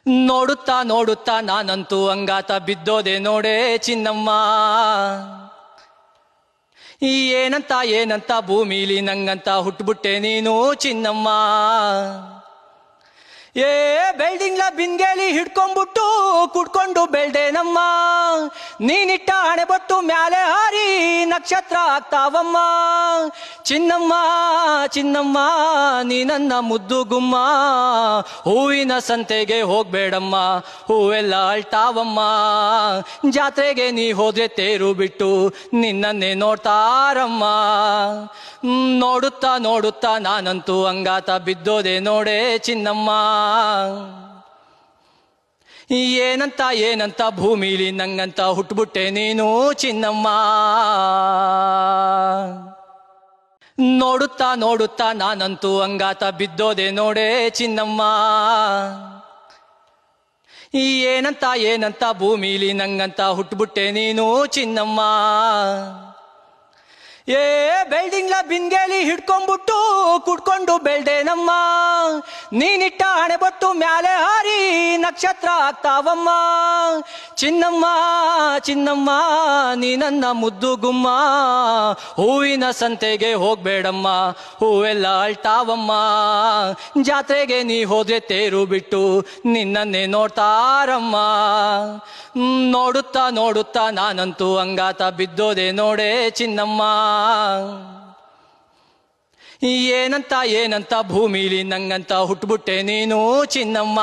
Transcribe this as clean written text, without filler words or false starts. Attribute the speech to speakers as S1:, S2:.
S1: ನೋಡುತ್ತಾ ನೋಡುತ್ತಾ ನಾನಂತೂ ಅಂಗಾತ ಬಿದ್ದೋದೆ ನೋಡೆ ಚಿನ್ನಮ್ಮ. ಏನಂತ ಏನಂತ ಭೂಮಿಲಿ ನಂಗಂತ ಹುಟ್ಬಿಟ್ಟೆ ನೀನು ಚಿನ್ನಮ್ಮ. ಬೆಲ್ಡಿಂಗ್ಲ ಬಿಂಗೇಲಿ ಹಿಡ್ಕೊಂಡ್ಬಿಟ್ಟು ಕುಡ್ಕೊಂಡು ಬೆಳ್ದೇನಮ್ಮ. ನೀನಿಟ್ಟ ಹಣೆಬೊಟ್ಟು ಮ್ಯಾಲೆ ಹಾರಿ ನಕ್ಷತ್ರ ಆಗ್ತಾವಮ್ಮ. ಚಿನ್ನಮ್ಮ ಚಿನ್ನಮ್ಮ ನೀ ನನ್ನ ಮುದ್ದು ಗುಮ್ಮ. ಹೂವಿನ ಸಂತೆಗೆ ಹೋಗ್ಬೇಡಮ್ಮ, ಹೂವೆಲ್ಲ ಅಳ್ತಾವಮ್ಮ. ಜಾತ್ರೆಗೆ ನೀ ಹೋದ್ರೆ ತೇರು ಬಿಟ್ಟು ನಿನ್ನನ್ನೇ ನೋಡ್ತಾರಮ್ಮ. ನೋಡುತ್ತಾ ನೋಡುತ್ತಾ ನಾನಂತೂ ಅಂಗಾತ ಬಿದ್ದೋದೆ ನೋಡೆ ಚಿನ್ನಮ್ಮ. ಏನಂತ ಏನಂತ ಭೂಮಿಲಿ ನಂಗಂತ ಹುಟ್ಬಿಟ್ಟೆ ನೀನು ಚಿನ್ನಮ್ಮ. ನೋಡುತ್ತಾ ನೋಡುತ್ತಾ ನಾನಂತೂ ಅಂಗಾತ ಬಿದ್ದೋದೆ ನೋಡೆ ಚಿನ್ನಮ್ಮ. ಏನಂತ ಏನಂತ ಭೂಮಿಲಿ ನಂಗಂತ ಹುಟ್ಬಿಟ್ಟೆ ನೀನು ಚಿನ್ನಮ್ಮ. ಬೆಲ್ಡಿಂಗ್ಲ ಬಿಂಗೇಲಿ ಹಿಡ್ಕೊಂಡ್ಬಿಟ್ಟು ಕುಡ್ಕೊಂಡು ಬೆಳ್ದೇನಮ್ಮ. ನೀನಿಟ್ಟ ಹಣೆಬೊಟ್ಟು ಮ್ಯಾಲೆ ಹಾರಿ ನಕ್ಷತ್ರ ಆಗ್ತಾವಮ್ಮ. ಚಿನ್ನಮ್ಮ ಚಿನ್ನಮ್ಮ ನೀ ನನ್ನ ಮುದ್ದು ಗುಮ್ಮ. ಹೂವಿನ ಸಂತೆಗೆ ಹೋಗ್ಬೇಡಮ್ಮ, ಹೂವೆಲ್ಲ ಅಳ್ತಾವಮ್ಮ. ಜಾತ್ರೆಗೆ ನೀ ಹೋದ್ರೆ ತೇರು ಬಿಟ್ಟು ನಿನ್ನನ್ನೇ ನೋಡ್ತಾರಮ್ಮ. ನೋಡುತ್ತಾ ನೋಡುತ್ತಾ ನಾನಂತೂ ಅಂಗಾತ ಬಿದ್ದೋದೆ ನೋಡೆ ಚಿನ್ನಮ್ಮ. ಏನಂತ ಏನಂತ ಭೂಮಿಲಿ ನಂಗಂತ ಹುಟ್ಬಿಟ್ಟೆ ನೀನು ಚಿನ್ನಮ್ಮ.